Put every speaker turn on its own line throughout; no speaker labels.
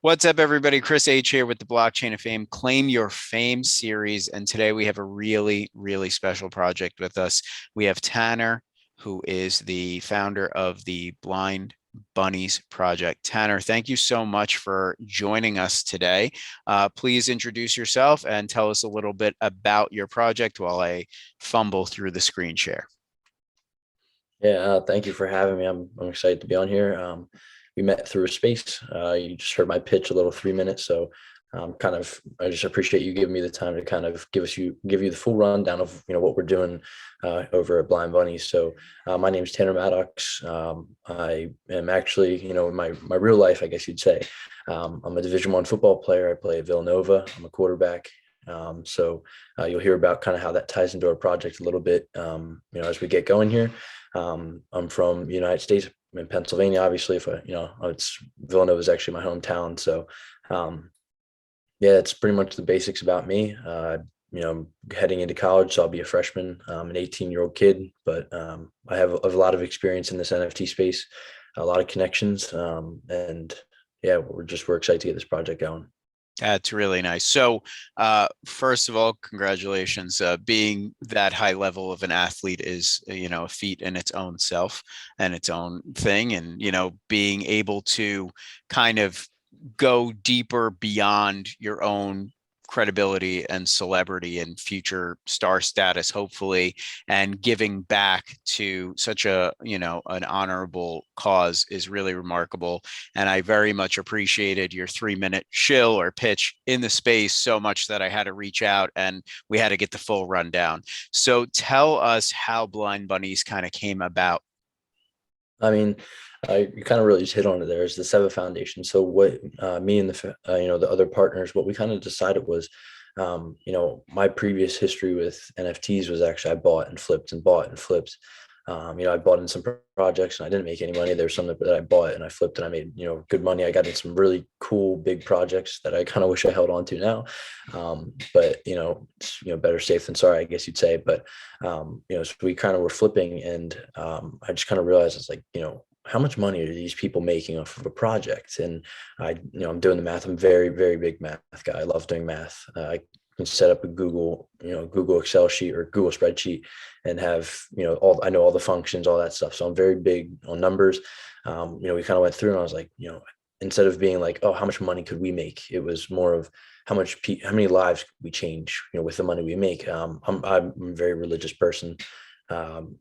What's up, everybody? Chris H here with the Blockchain of Fame Claim Your Fame series. And today we have a really, really special project with us. We have Tanner, who is the founder of the Blind Bunnies Project. Tanner, thank you so much for joining us today. Please introduce yourself and tell us a little bit about your project while I fumble through the screen share.
Yeah, thank you for having me. I'm excited to be on here. We met through a space. You just heard my pitch a little 3 minutes, so I just appreciate you giving me the time to kind of give you the full rundown of what we're doing over at Blind Bunnies. So my name is Tanner Maddox. I am actually in my real life, I guess you'd say. I'm a Division I football player. I play at Villanova. I'm a quarterback. You'll hear about kind of how that ties into our project a little bit, as we get going here. I'm from the United States. I'm in Pennsylvania, obviously. It's Villanova is actually my hometown. So, yeah, it's pretty much the basics about me. I'm heading into college, so I'll be a freshman. I'm an 18-year-old kid, but I have a lot of experience in this NFT space, a lot of connections, and yeah, we're excited to get this project going.
That's really nice. So, first of all, congratulations. Being that high level of an athlete is, a feat in its own self and its own thing. And, being able to kind of go deeper beyond your own credibility and celebrity and future star status, hopefully, and giving back to such an honorable cause is really remarkable. And I very much appreciated your 3 minute shill or pitch in the space so much that I had to reach out and we had to get the full rundown. So tell us how Blind Bunnies kind of came about.
I mean, you kind of really just hit on it. There's the SEVA Foundation. So what me and the other partners, what we kind of decided was, my previous history with NFTs was actually I bought and flipped and bought and flipped. I bought in some projects and I didn't make any money. There's some that I bought and I flipped and I made, good money. I got in some really cool big projects that I kind of wish I held on to now. But better safe than sorry, I guess you'd say. But so we kind of were flipping and I just kind of realized it's like, how much money are these people making off of a project? And I'm doing the math. I'm very, very big math guy. I love doing math. I can set up a Google Excel sheet or Google spreadsheet and have, I know all the functions, all that stuff. So I'm very big on numbers. We kind of went through and I was like, instead of being like, oh, how much money could we make? It was more of how many lives could we change, with the money we make. I'm a very religious person.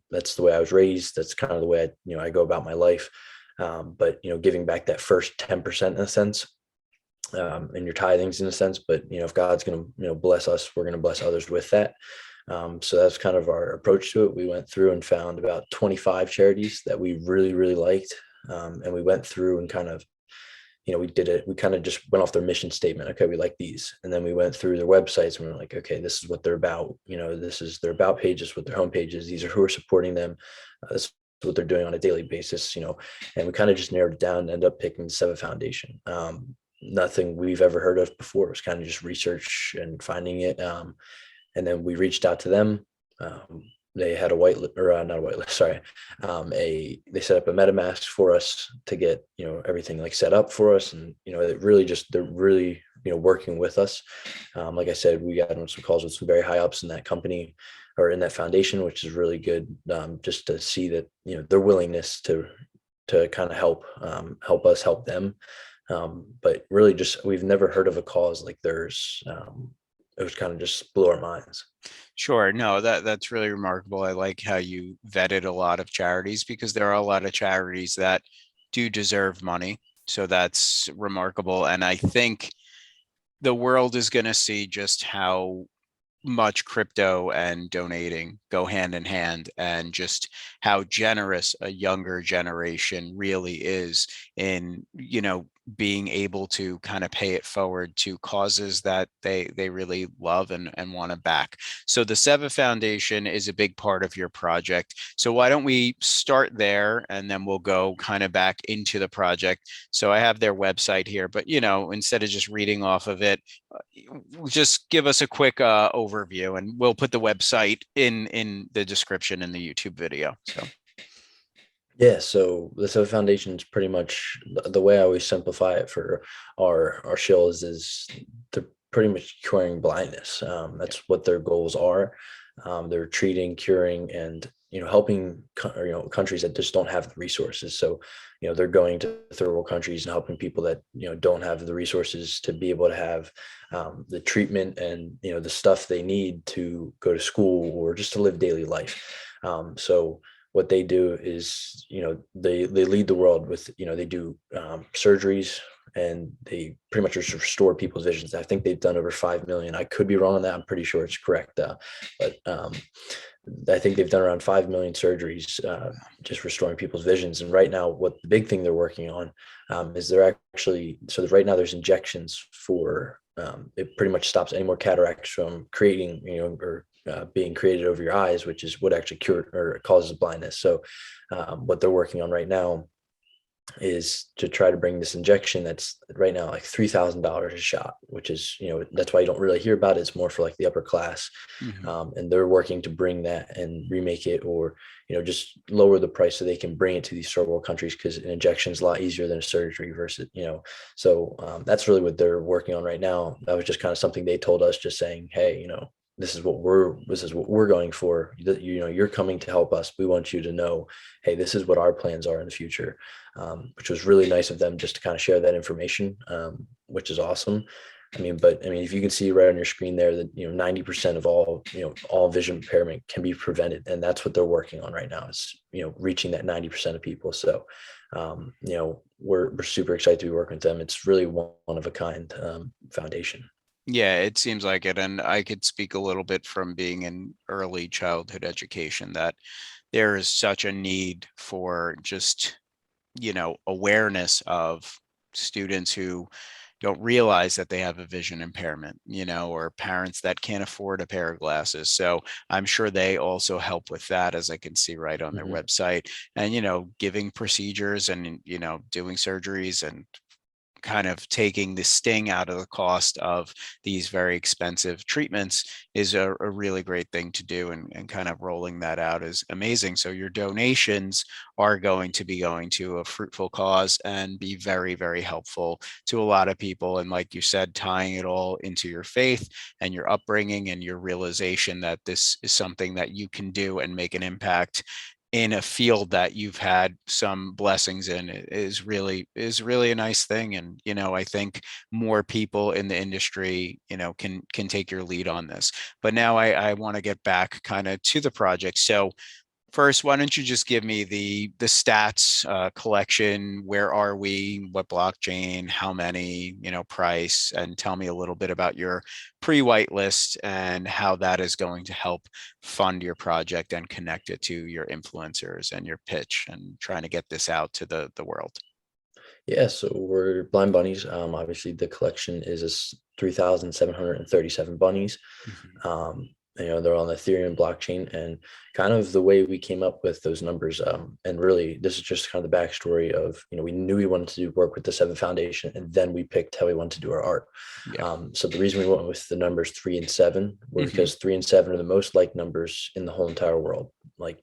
That's the way I was raised. That's kind of the way I go about my life. But giving back that first 10% in a sense, and your tithings in a sense. But if God's going to bless us, we're going to bless others with that. So that's kind of our approach to it. We went through and found about 25 charities that we really, really liked. And we went through and kind of, we did it. We kind of just went off their mission statement. Okay, we like these. And then we went through their websites and we are like, okay, this is what they're about. This is their about pages, what their homepage is. These are who are supporting them. This is what they're doing on a daily basis, and we kind of just narrowed it down and ended up picking the SEVA Foundation. Nothing we've ever heard of before. It was kind of just research and finding it. And then we reached out to them. They had a not a whitelist, sorry. They set up a MetaMask for us to get, everything like set up for us. And, they're really, working with us. Like I said, we got on some calls with some very high ups in that company or in that foundation, which is really good. Just to see that, their willingness to kind of help us help them. But really just, we've never heard of a cause like theirs. It was kind of just blew our minds.
Sure. No, that's really remarkable. I like how you vetted a lot of charities because there are a lot of charities that do deserve money. So that's remarkable. And I think the world is going to see just how much crypto and donating go hand in hand, and just how generous a younger generation really is in being able to kind of pay it forward to causes that they really love and want to back. So the SEVA Foundation is a big part of your project. So why don't we start there and then we'll go kind of back into the project. So I have their website here, but instead of just reading off of it, just give us a quick overview, and we'll put the website in the description in the YouTube video. So
Yeah, so the SEVA Foundation is pretty much the way I always simplify it for our shows is they're pretty much curing blindness. That's what their goals are. They're treating, curing, and helping countries that just don't have the resources. So they're going to third world countries and helping people that don't have the resources to be able to have the treatment and the stuff they need to go to school or just to live daily life. So what they do is they lead the world with they do surgeries, and they pretty much just restore people's visions. I think they've done over 5 million. I could be wrong on that. I'm pretty sure it's correct, but I think they've done around 5 million surgeries, just restoring people's visions. And right now, what the big thing they're working on is they're actually, so right now there's injections for it pretty much stops any more cataracts from creating or being created over your eyes, which is what actually cure or causes blindness. So what they're working on right now is to try to bring this injection that's right now like $3,000 a shot, which is that's why you don't really hear about it. It's more for like the upper class,
Mhm.
and they're working to bring that and remake it, or just lower the price so they can bring it to these third world countries, because an injection is a lot easier than a surgery versus so that's really what they're working on right now. That was just kind of something they told us, just saying, hey, this is what we're going for. You're coming to help us. We want you to know, hey, this is what our plans are in the future, which was really nice of them just to kind of share that information, which is awesome. But if you can see right on your screen there that 90% of all vision impairment can be prevented, and that's what they're working on right now, is reaching that 90% of people. So we're super excited to be working with them. It's really one of a kind foundation.
Yeah, it seems like it. And I could speak a little bit from being in early childhood education that there is such a need for just, awareness of students who don't realize that they have a vision impairment, or parents that can't afford a pair of glasses. So I'm sure they also help with that, as I can see right on their
Mhm.
website, and, giving procedures and, doing surgeries and kind of taking the sting out of the cost of these very expensive treatments is a really great thing to do, and kind of rolling that out is amazing. So your donations are going to be going to a fruitful cause and be very, very helpful to a lot of people. And like you said, tying it all into your faith and your upbringing and your realization that this is something that you can do and make an impact in a field that you've had some blessings in is really a nice thing. And I think more people in the industry can take your lead on this. But now I want to get back kind of to the project. So first, why don't you just give me the stats, collection? Where are we? What blockchain? How many? Price, and tell me a little bit about your pre-whitelist and how that is going to help fund your project and connect it to your influencers and your pitch and trying to get this out to the world.
Yeah, so we're Blind Bunnies. Obviously, the collection is 3,737 bunnies.
Mhm.
They're on the Ethereum blockchain, and kind of the way we came up with those numbers. And really, this is just kind of the backstory of, we knew we wanted to do work with the SEVA Foundation, and then we picked how we wanted to do our art.
Yeah.
So the reason we went with the numbers 3 and 7 were
Hmm.
because 3 and 7 are the most liked numbers in the whole entire world. Like,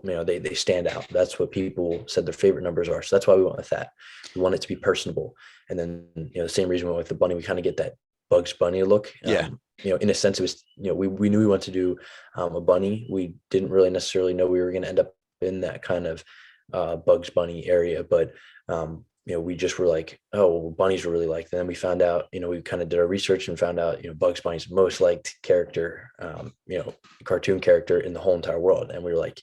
they stand out. That's what people said their favorite numbers are. So that's why we went with that. We want it to be personable. And then, the same reason we went with the bunny, we kind of get that Bugs Bunny look.
Yeah.
In a sense, it was, we knew we wanted to do a bunny. We didn't really necessarily know we were going to end up in that kind of Bugs Bunny area, but we just were like, oh, well, bunnies were really liked. And then we found out, we kind of did our research and found out, Bugs Bunny's most liked character, cartoon character in the whole entire world. And we were like,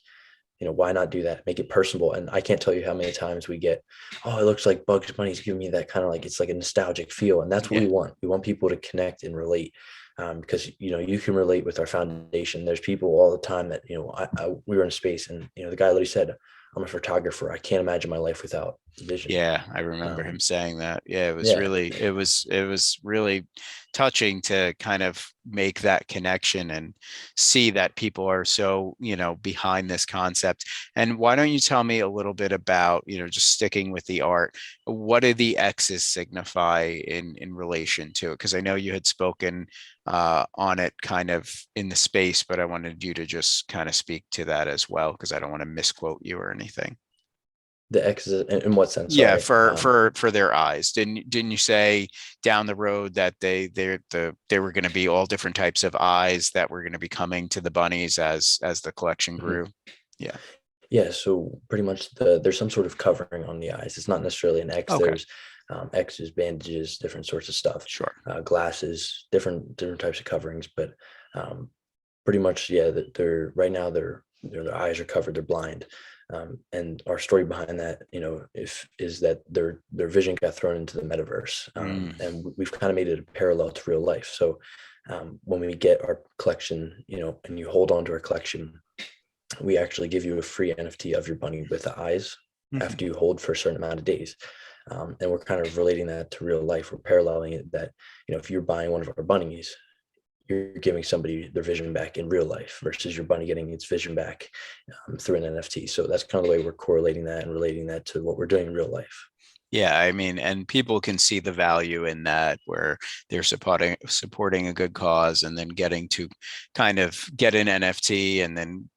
why not do that? Make it personable. And I can't tell you how many times we get, oh, it looks like Bugs Bunny's giving me that kind of like, it's like a nostalgic feel. And that's what
Yeah.
we want. We want people to connect and relate. Because you can relate with our foundation. There's people all the time that we were in space, and the guy literally said, "I'm a photographer. I can't imagine my life without vision."
Yeah, I remember him
Um,
saying that. Yeah,
yeah,
it was really touching to kind of make that connection and see that people are so, behind this concept. And why don't you tell me a little bit about, just sticking with the art, what do the X's signify in relation to it? Because I know you had spoken on it kind of in the space, but I wanted you to just kind of speak to that as well, because I don't want to misquote you or anything.
The X is in what sense?
Yeah,
Sorry.
for their eyes. Didn't you say down the road that they were going to be all different types of eyes that were going to be coming to the bunnies as the collection
Mhm.
grew? Yeah.
Yeah, so pretty much there's some sort of covering on the eyes. It's not necessarily an X.
Okay.
There's X's, bandages, different sorts of stuff,
Sure.
glasses, different types of coverings. But um, pretty much, yeah, that they're right now their eyes are covered, they're blind. And our story behind that, if is that their vision got thrown into the metaverse,
Mm.
and we've kind of made it a parallel to real life. So when we get our collection, and you hold on to our collection, we actually give you a free NFT of your bunny with the eyes
Mhm.
after you hold for a certain amount of days. And we're kind of relating that to real life. We're paralleling it that, if you're buying one of our bunnies, you're giving somebody their vision back in real life versus your bunny getting its vision back through an NFT. So that's kind of the way we're correlating that and relating that to what we're doing in real life.
Yeah, I mean, and people can see the value in that where they're supporting a good cause and then getting to kind of get an NFT and then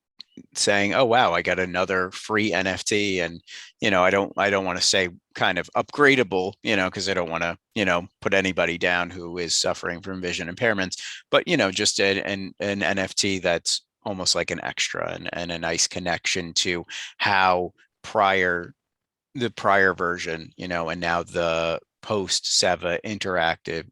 saying, "Oh wow, I got another free NFT." And I don't want to say kind of upgradable, because I don't want to, put anybody down who is suffering from vision impairments, but just an NFT that's almost like an extra and a nice connection to how prior the prior version, and now the post SEVA interactive,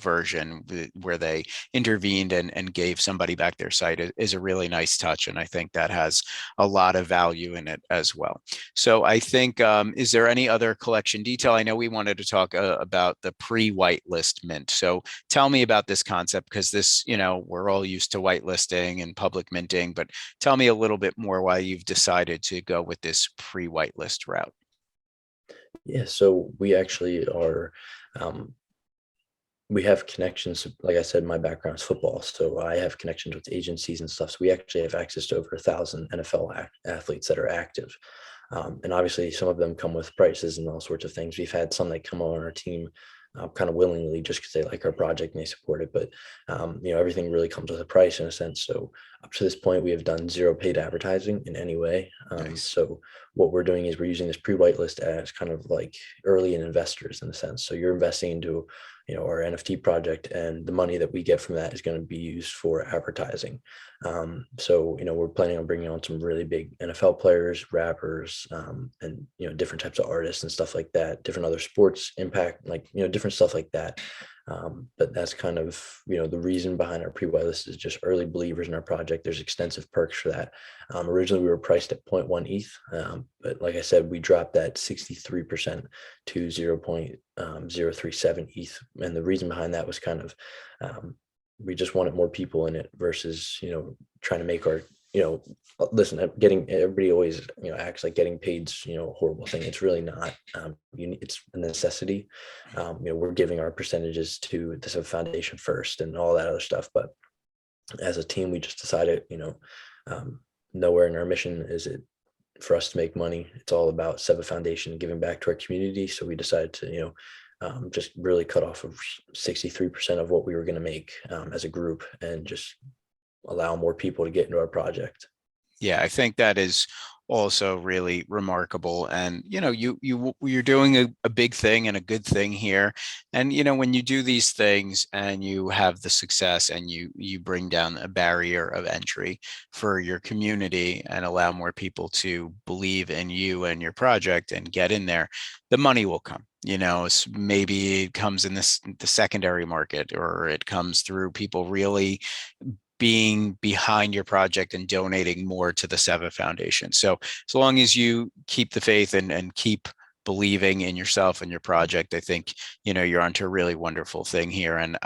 version where they intervened and gave somebody back their sight is a really nice touch. And I think that has a lot of value in it as well. So I think, is there any other collection detail? I know we wanted to talk about the pre-whitelist mint. So tell me about this concept, because this, we're all used to whitelisting and public minting, but tell me a little bit more why you've decided to go with this pre-whitelist route.
Yeah, so we actually are um, we have connections. Like I said, my background is football, so I have connections with agencies and stuff. So we actually have access to over 1,000 NFL athletes that are active. And obviously, some of them come with prices and all sorts of things. We've had some that come on our team kind of willingly just because they like our project and they support it. But everything really comes with a price in a sense. So up to this point, we have done zero paid advertising in any way.
Nice.
So what we're doing is we're using this pre-whitelist as kind of like early investors in a sense. So you're investing into our NFT project, and the money that we get from that is going to be used for advertising. So we're planning on bringing on some really big NFL players, rappers, and different types of artists and stuff like that. Different other sports impact, like different stuff like that. But that's kind of the reason behind our pre-whitelist is just early believers in our project. There's extensive perks for that. Originally, we were priced at 0.1 ETH, but like I said, we dropped that 63% to 0.037 ETH, and the reason behind that was kind of we just wanted more people in it versus trying to make our listen, getting everybody always acts like getting paid's a horrible thing. It's really not. It's a necessity. We're giving our percentages to the foundation first and all that other stuff, but as a team we just decided nowhere in our mission is it for us to make money. It's all about SEVA Foundation giving back to our community. So we decided to just really cut off of 63% of what we were going to make as a group and just allow more people to get into our project.
Yeah, I think that is also really remarkable. And you're doing a big thing and a good thing here. And when you do these things and you have the success and you bring down a barrier of entry for your community and allow more people to believe in you and your project and get in there, the money will come. Maybe it comes in the secondary market, or it comes through people really being behind your project and donating more to the SEVA Foundation. So as long as you keep the faith and keep believing in yourself and your project, I think, you're onto a really wonderful thing here. And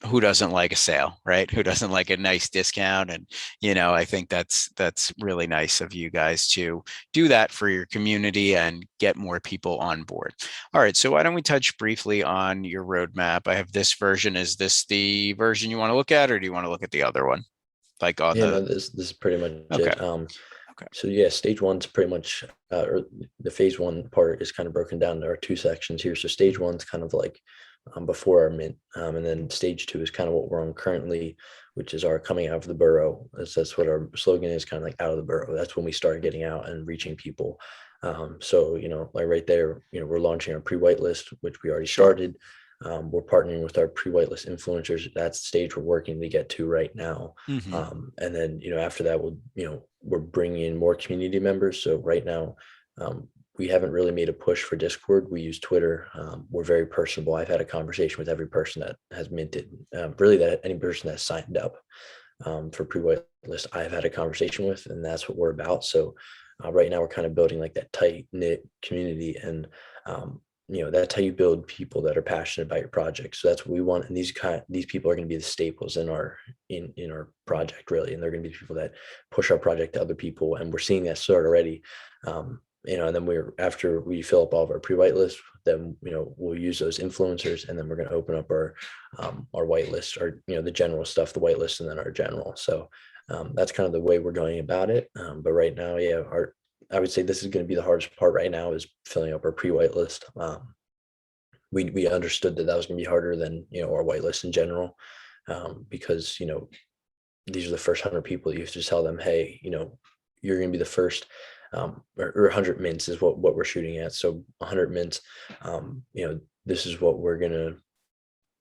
who doesn't like a sale, right? Who doesn't like a nice discount? And, I think that's really nice of you guys to do that for your community and get more people on board. All right. So why don't we touch briefly on your roadmap? I have this version. Is this the version you want to look at, or do you want to look at the other one? Like on
Yeah, no,
the,
this is pretty much
okay.
it.
Okay.
So yeah, stage one's pretty much, or the phase one part is kind of broken down. There are two sections here. So stage one's kind of like before our mint, and then stage two is kind of what we're on currently, which is our coming out of the burrow. That's what our slogan is, kind of like out of the burrow. That's when we started getting out and reaching people. So, like right there, we're launching our pre-whitelist, which we already
Sure.
started. We're partnering with our pre-whitelist influencers. That's the stage we're working to get to right now.
Hmm.
And then, after that, we're bringing in more community members. So right now, we haven't really made a push for Discord. We use Twitter. We're very personable. I've had a conversation with every person that has minted, really that any person that's signed up for pre-whitelist, I've had a conversation with, and that's what we're about. So right now we're kind of building like that tight knit community, and that's how you build people that are passionate about your project. So that's what we want, and these people are going to be the staples in our project, really, and they're going to be the people that push our project to other people, and we're seeing that start already. And then after we fill up all of our pre-whitelist, then we'll use those influencers, and then we're going to open up our whitelist, or the general stuff, the whitelist, and then our general. So that's kind of the way we're going about it. But right now, yeah, I would say this is going to be the hardest part right now, is filling up our pre-whitelist. We understood that was going to be harder than our whitelist in general, because these are the first 100 people. You have to tell them, hey, you're going to be the first, or 100 mints is what we're shooting at. So 100 mints, this is what we're gonna.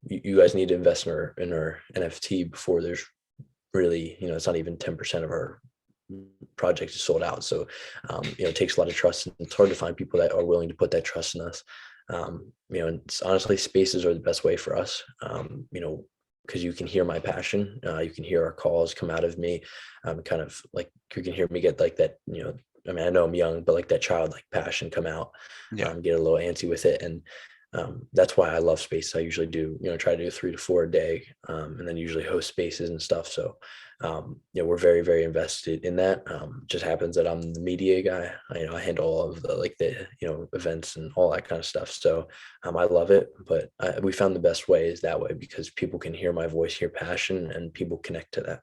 You guys need to invest in our NFT before there's really, it's not even 10% of our project is sold out. So it takes a lot of trust, and it's hard to find people that are willing to put that trust in us. And honestly, spaces are the best way for us. Because you can hear my passion, you can hear our calls come out of me, kind of like you can hear me get like that, I mean, I know I'm young, but like that childlike passion come out,
Yeah.
get a little antsy with it. And that's why I love space. I usually do, try to do 3 to 4 a day, and then usually host spaces and stuff. So, we're very, very invested in that. Just happens that I'm the media guy. I handle all of the events and all that kind of stuff. So I love it, but we found the best way is that way, because people can hear my voice, hear passion, and people connect to that.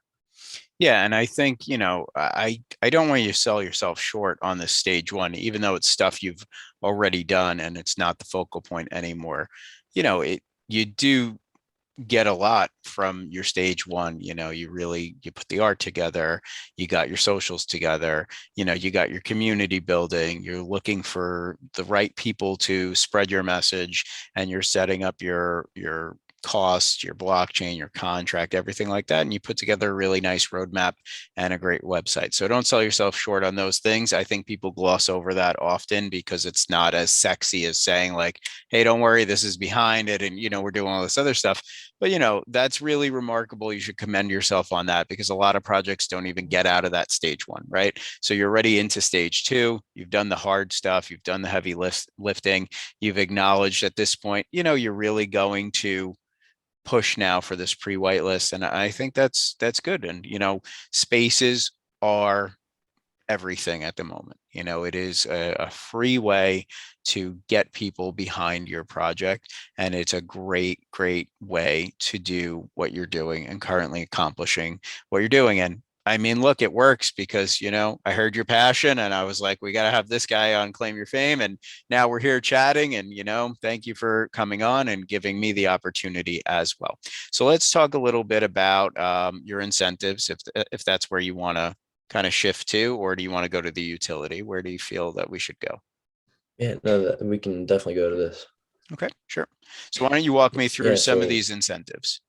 Yeah, and I think, I don't want you to sell yourself short on this stage one, even though it's stuff you've already done and it's not the focal point anymore. You do get a lot from your stage one. You put the art together, you got your socials together, you got your community building, you're looking for the right people to spread your message, and you're setting up your costs, your blockchain, your contract, everything like that. And you put together a really nice roadmap and a great website. So don't sell yourself short on those things. I think people gloss over that often because it's not as sexy as saying like, hey, don't worry, this is behind it, and we're doing all this other stuff. But that's really remarkable. You should commend yourself on that, because a lot of projects don't even get out of that stage one, right? So you're already into stage two. You've done the hard stuff. You've done the heavy lifting. You've acknowledged at this point, you're really going to push now for this pre-whitelist. And I think that's good. And spaces are everything at the moment. It is a free way to get people behind your project. And it's a great, great way to do what you're doing and currently accomplishing what you're doing. And I mean, look, it works because, I heard your passion and I was like, we got to have this guy on Claim Your Fame. And now we're here chatting, and, thank you for coming on and giving me the opportunity as well. So let's talk a little bit about your incentives, if that's where you want to kind of shift to, or do you want to go to the utility? Where do you feel that we should go?
Yeah, no, we can definitely go to this.
Okay, sure. So why don't you walk me through
Yeah,
some of
so
these incentives?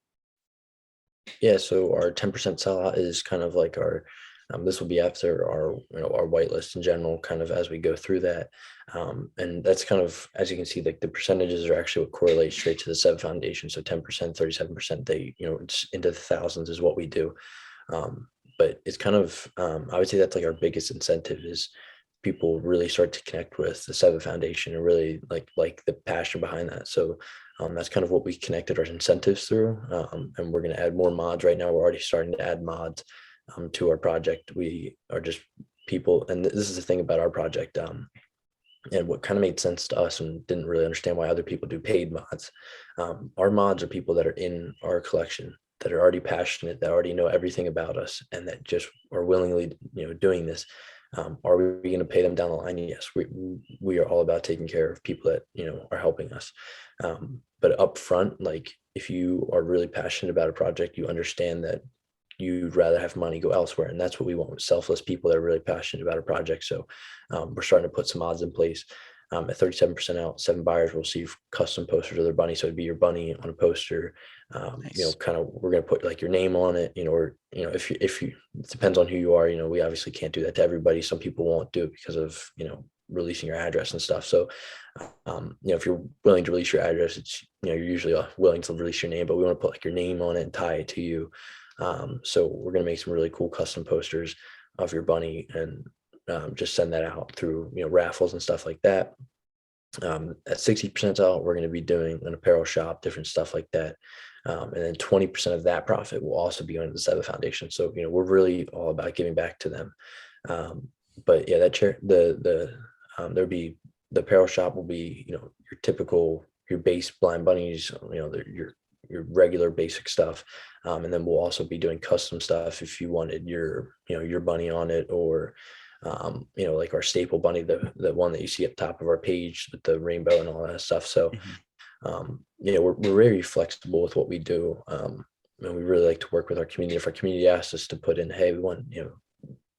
so our 10% sellout is kind of like our, this will be after our, our whitelist in general, kind of as we go through that. And that's kind of, as you can see, like the percentages are actually what correlates straight to the SEVA Foundation. So 10%, 37%, it's into the thousands is what we do. But it's kind of, I would say that's like our biggest incentive, is people really start to connect with the SEVA Foundation and really like the passion behind that. So that's kind of what we connected our incentives through. And we're going to add more mods right now. We're already starting to add mods to our project. We are just people, and this is the thing about our project. And what kind of made sense to us and didn't really understand why other people do paid mods. Our mods are people that are in our collection, that are already passionate, that already know everything about us, and that just are willingly, doing this. Are we going to pay them down the line? Yes, we are all about taking care of people that are helping us. But up front, like if you are really passionate about a project, you understand that you'd rather have money go elsewhere. And that's what we want with selfless people that are really passionate about a project. So we're starting to put some odds in place. At 37% out, 7 buyers will receive custom posters of their bunny. So it'd be your bunny on a poster.
Nice.
Kind of, we're going to put like your name on it, or, if you, it depends on who you are, we obviously can't do that to everybody. Some people won't do it because of, releasing your address and stuff. So, if you're willing to release your address, it's, you're usually willing to release your name, but we want to put like your name on it and tie it to you. So we're going to make some really cool custom posters of your bunny and just send that out through, raffles and stuff like that. At 60% out, we're going to be doing an apparel shop, different stuff like that. And then 20% of that profit will also be going to the SEVA Foundation. So, we're really all about giving back to them. But yeah, there'll be, the apparel shop will be, your base blind bunnies, your regular basic stuff. And then we'll also be doing custom stuff if you wanted your bunny on it, or like our staple bunny, the one that you see up top of our page with the rainbow and all that stuff. So, we're very flexible with what we do. And we really like to work with our community. If our community asks us to put in, hey, we want,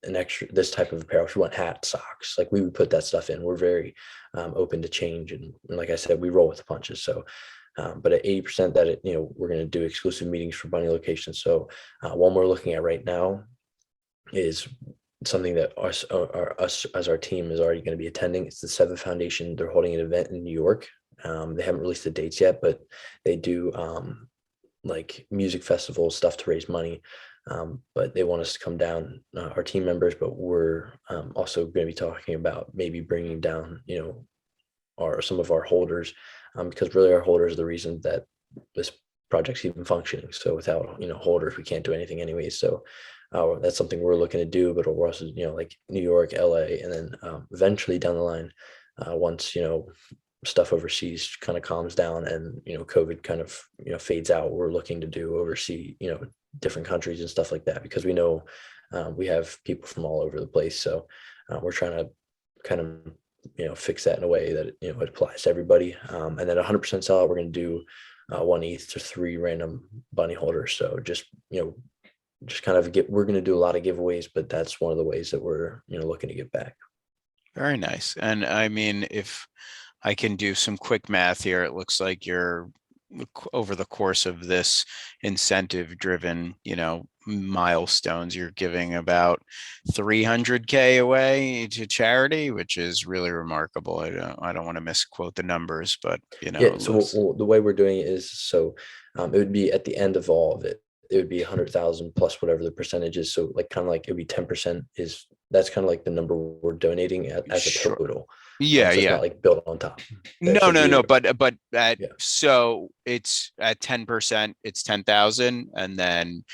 an extra, this type of apparel, if you want hats, socks, like we would put that stuff in. We're very open to change. And like I said, we roll with the punches. So, but at 80% that we're going to do exclusive meetings for bunny locations. So one we're looking at right now is something that us as our team is already going to be attending. It's the SEVA Foundation. They're holding an event in New York. They haven't released the dates yet, but they do like music festival stuff to raise money. But they want us to come down, our team members, but we're also going to be talking about maybe bringing down, some of our holders, because really our holders are the reason that this project's even functioning. So without, holders, we can't do anything anyway. So that's something we're looking to do, but we're also, like New York, LA, and then eventually down the line, once, stuff overseas kind of calms down and, COVID kind of, fades out, we're looking to do overseas, different countries and stuff like that, because we know we have people from all over the place. So we're trying to kind of, fix that in a way that, it applies to everybody. And then 100% sell out, we're going to do 1 ETH to 3 random bunny holders. So just, just kind of we're going to do a lot of giveaways, but that's one of the ways that we're, looking to give back.
Very nice. And I mean, if I can do some quick math here, it looks like you're over the course of this incentive driven, milestones, you're giving about 300K away to charity, which is really remarkable. I don't want to misquote the numbers, but
Yeah. So the way we're doing it is, so it would be at the end of all of it. It would be 100,000 plus whatever the percentage is. So like kind of like it would be 10% that's kind of like the number we're donating as a
sure.
total.
Yeah,
so it's
yeah.
not like built on top.
No. But
Yeah.
so it's at 10%, it's 10,000, and then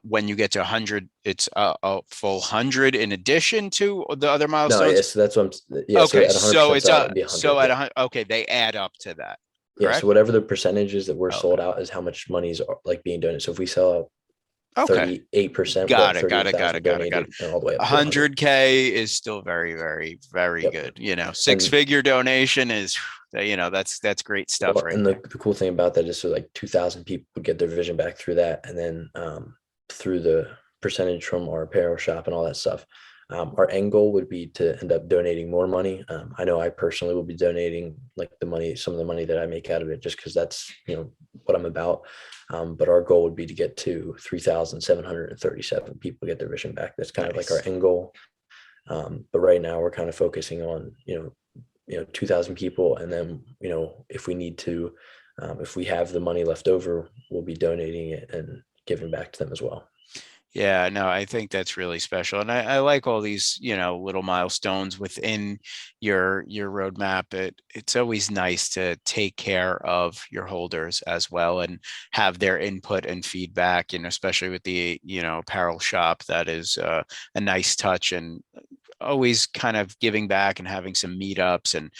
when you get to 100, it's a full 100 in addition to the other
No,
milestones.
yeah, so that's what
Okay,
so at 100%
so it's
it'd be 100.
so at 100. Okay, they add up to that.
Yeah,
Correct?
so whatever the percentages that we're
Okay.
sold out is how much money's like being donated. So if we sell out
Okay.
38%,
Got
we'll
it.
have 38,000 donated and all the way up to 100.
100K is still very, very, very
Yep.
good. 6-figure donation is, that's great stuff
Well,
right
and
there.
the cool thing about that is, so like 2,000 people would get their vision back through that, and then through the percentage from our apparel shop and all that stuff. Our end goal would be to end up donating more money. I know I personally will be donating like some of the money that I make out of it, just because that's what I'm about. But our goal would be to get to 3,737 people get their vision back. That's kind of like our end goal. But right now we're kind of focusing on 2,000 people, and then if we need to, if we have the money left over, we'll be donating it and giving back to them as well.
Yeah, no, I think that's really special. And I like all these, little milestones within your roadmap. It's always nice to take care of your holders as well and have their input and feedback, especially with the, apparel shop. That is a nice touch, and always kind of giving back and having some meetups and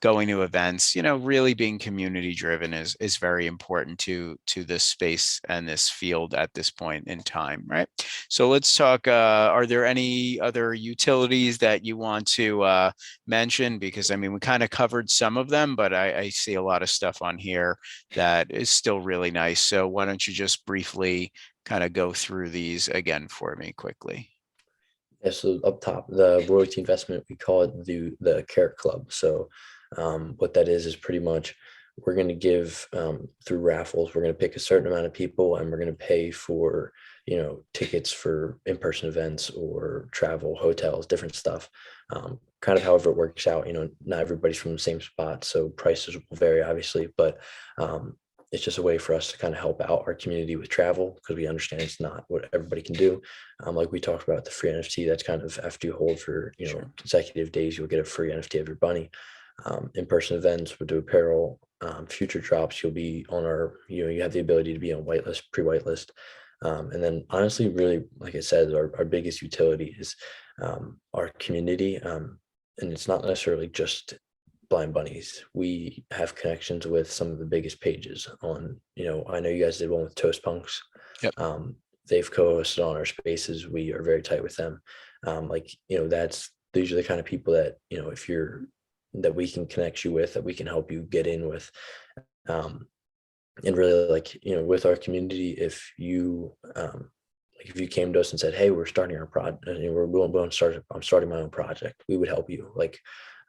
going to events, really being community driven is very important to this space and this field at this point in time, right? So let's talk, are there any other utilities that you want to mention? Because I mean, we kind of covered some of them, but I see a lot of stuff on here that is still really nice. So why don't you just briefly kind of go through these again for me quickly?
Yeah, so up top, the royalty investment, we call it the Carrot Club. So what that is pretty much we're going to give through raffles. We're going to pick a certain amount of people, and we're going to pay for tickets for in-person events or travel, hotels, different stuff. Kind of however it works out. Not everybody's from the same spot, so prices will vary, obviously, but it's just a way for us to kind of help out our community with travel because we understand it's not what everybody can do. Like we talked about the free NFT, that's kind of after you hold for
Sure.
consecutive days, you'll get a free NFT of your bunny. In-person events, we'll do apparel. Future drops, you'll be on our, you have the ability to be on whitelist, pre-whitelist. And then honestly, really, like I said, our biggest utility is our community. And it's not necessarily just Blind Bunnies. We have connections with some of the biggest pages on, I know you guys did one with Toast Punks.
Yep.
They've co-hosted on our spaces. We are very tight with them. These are the kind of people that, that we can connect you with, that we can help you get in with. And really, with our community, if you if you came to us and said, hey, we're starting our project, I'm starting my own project, we would help you.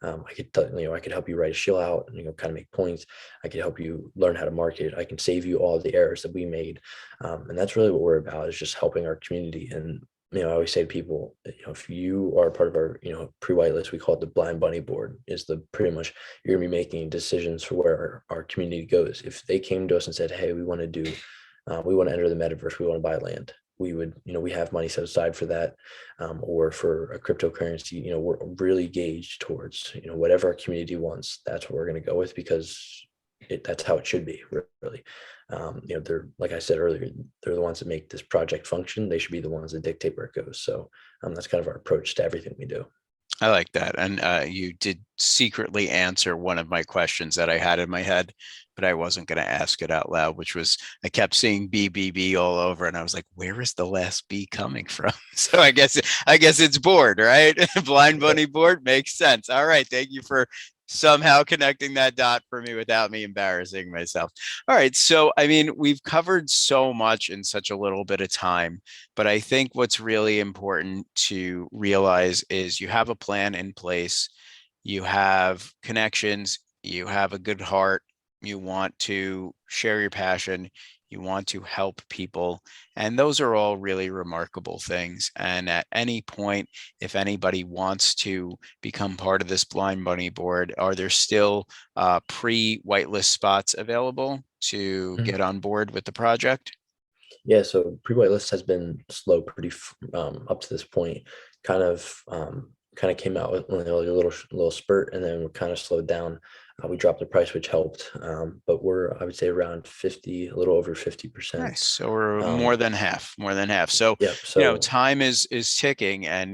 I could help you write a shill out and, kind of make points. I could help you learn how to market. I can save you all of the errors that we made. And that's really what we're about, is just helping our community. And, I always say to people, if you are part of our, pre-whitelist, we call it the Blind Bunny board, is pretty much you're gonna be making decisions for where our community goes. If they came to us and said, hey, we want to enter the metaverse, we want to buy land, we would, we have money set aside for that, or for a cryptocurrency. We're really gauged towards, whatever our community wants, that's what we're going to go with, because that's how it should be, really. They're, like I said earlier, they're the ones that make this project function. They should be the ones that dictate where it goes. So that's kind of our approach to everything we do.
I like that. And you did secretly answer one of my questions that I had in my head, but I wasn't going to ask it out loud, which was, I kept seeing BBB all over, and I was like, where is the last B coming from? So I guess it's board, right? Blind Bunny board makes sense. All right. Thank you for somehow connecting that dot for me without me embarrassing myself. All right. So, I mean, we've covered so much in such a little bit of time, but I think what's really important to realize is you have a plan in place, you have connections, you have a good heart, you want to share your passion, you want to help people. And those are all really remarkable things. And at any point, if anybody wants to become part of this Blind Bunny board, are there still pre-whitelist spots available to get on board with the project?
Yeah, so pre-whitelist has been slow up to this point. Kind of came out with a little spurt, and then we kind of slowed down. We dropped the price, which helped, but I would say around 50, a little over 50%.
Nice. So we're more than half. So,
yeah. So
time is ticking, and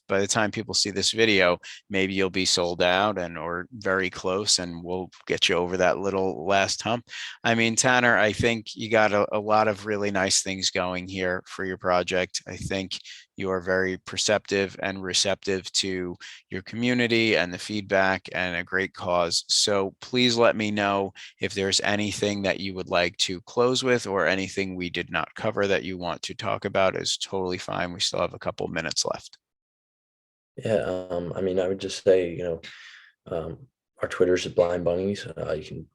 by the time people see this video, maybe you'll be sold out or very close, and we'll get you over that little last hump. I mean, Tanner, I think you got a lot of really nice things going here for your project. I think you are very perceptive and receptive to your community and the feedback, and a great cause. So please let me know if there's anything that you would like to close with, or anything we did not cover that you want to talk about. Is totally fine. We still have a couple minutes left.
yeah, I mean, I would just say, our Twitter's at Blind Bunnies.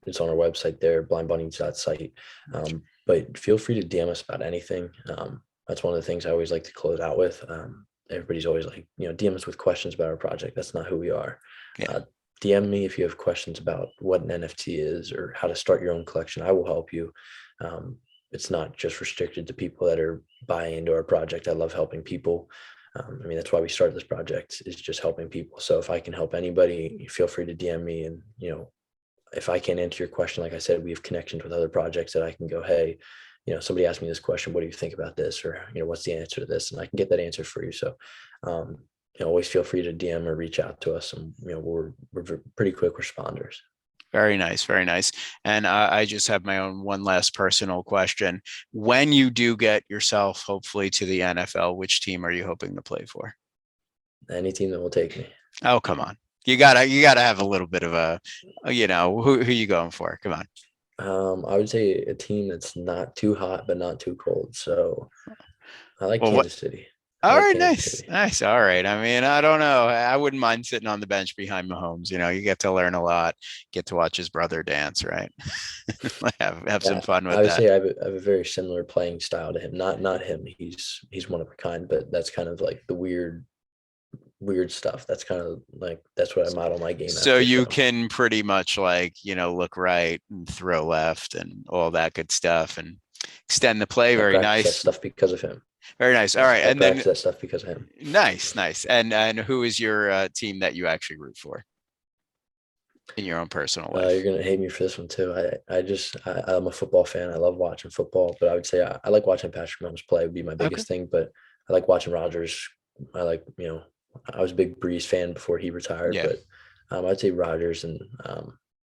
It's on our website there, blindbunnies.site. But feel free to DM us about anything. That's one of the things I always like to close out with. Everybody's always like, DM us with questions about our project. That's not who we are.
Yeah.
DM me if you have questions about what an NFT is or how to start your own collection. I will help you. It's not just restricted to people that are buying into our project. I love helping people. I mean, that's why we started this project, is just helping people. So if I can help anybody, feel free to DM me. And, if I can't answer your question, like I said, we have connections with other projects that I can go, hey, somebody asked me this question, what do you think about this? Or, what's the answer to this? And I can get that answer for you. So, always feel free to DM or reach out to us. And, we're pretty quick responders.
Very nice. Very nice. And I just have my own one last personal question. When you do get yourself, hopefully, to the NFL, which team are you hoping to play for?
Any team that will take me.
Oh, come on. You gotta have a little bit of who you going for? Come on.
I would say a team that's not too hot but not too cold. So I like
Well, what?
Kansas City. I
All
like
right,
Kansas
nice,
City.
nice. All right. I mean, I don't know. I wouldn't mind sitting on the bench behind Mahomes. You get to learn a lot, get to watch his brother dance, right? Have some
Yeah,
fun with
I would
that.
say I have a very similar playing style to him. Not him. He's one of a kind, but that's kind of like the weird stuff. That's kind of like that's what I model my game
So
after.
you
So
can pretty much like, look right and throw left and all that good stuff and extend the play.
I
Very
practice that
nice.
stuff because of him.
Very nice. All right.
I
And then
practice that stuff because of him.
nice, nice. And who is your team that you actually root for in your own personal
You're
life?
gonna hate me for this one too. I'm a football fan. I love watching football, but I would say I like watching Patrick Mahomes play would be my
Okay.
biggest thing. But I like watching Rodgers. I like I was a big Breeze fan before he retired,
Yeah.
but I'd say Rodgers and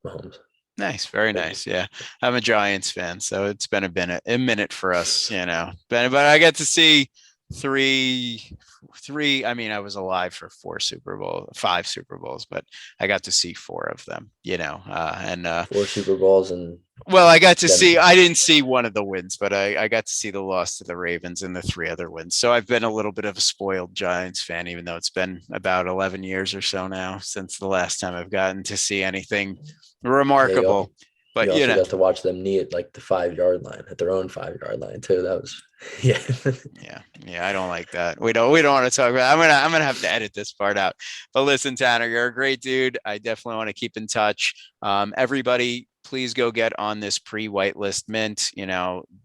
Mahomes.
Nice, very
But
nice. Yeah, I'm a Giants fan, so it's been a minute for us. But I get to see three, three. I mean, I was alive for five Super Bowls, but I got to see four of them. And
4 Super Bowls and
well, I got to see,
them.
I didn't see one of the wins, but I got to see the loss to the Ravens and the three other wins. So I've been a little bit of a spoiled Giants fan, even though it's been about 11 years or so now since the last time I've gotten to see anything
Yeah,
remarkable. But,
you also got to watch them knee at like the 5 yard line, at their own 5 yard line too. That was yeah.
yeah, I don't like that. We don't want to talk about. I'm gonna have to edit this part out. But listen, Tanner, you're a great dude. I definitely want to keep in touch. Everybody, please go get on this pre-whitelist mint.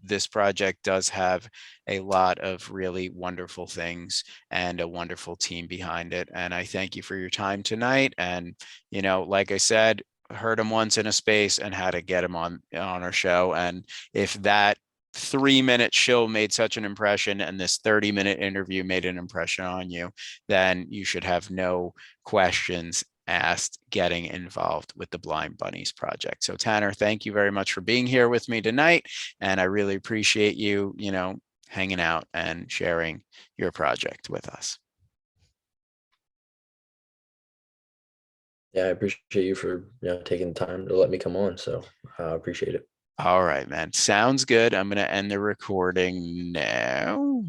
This project does have a lot of really wonderful things and a wonderful team behind it. And I thank you for your time tonight. And like I said, heard him once in a space and had to get him on our show. And if that 3-minute show made such an impression and this 30-minute interview made an impression on you, then you should have no questions asked getting involved with the Blind Bunnies Project. So Tanner, thank you very much for being here with me tonight. And I really appreciate you, hanging out and sharing your project with us.
Yeah, I appreciate you for taking the time to let me come on. So I appreciate it.
All right, man. Sounds good. I'm going to end the recording now.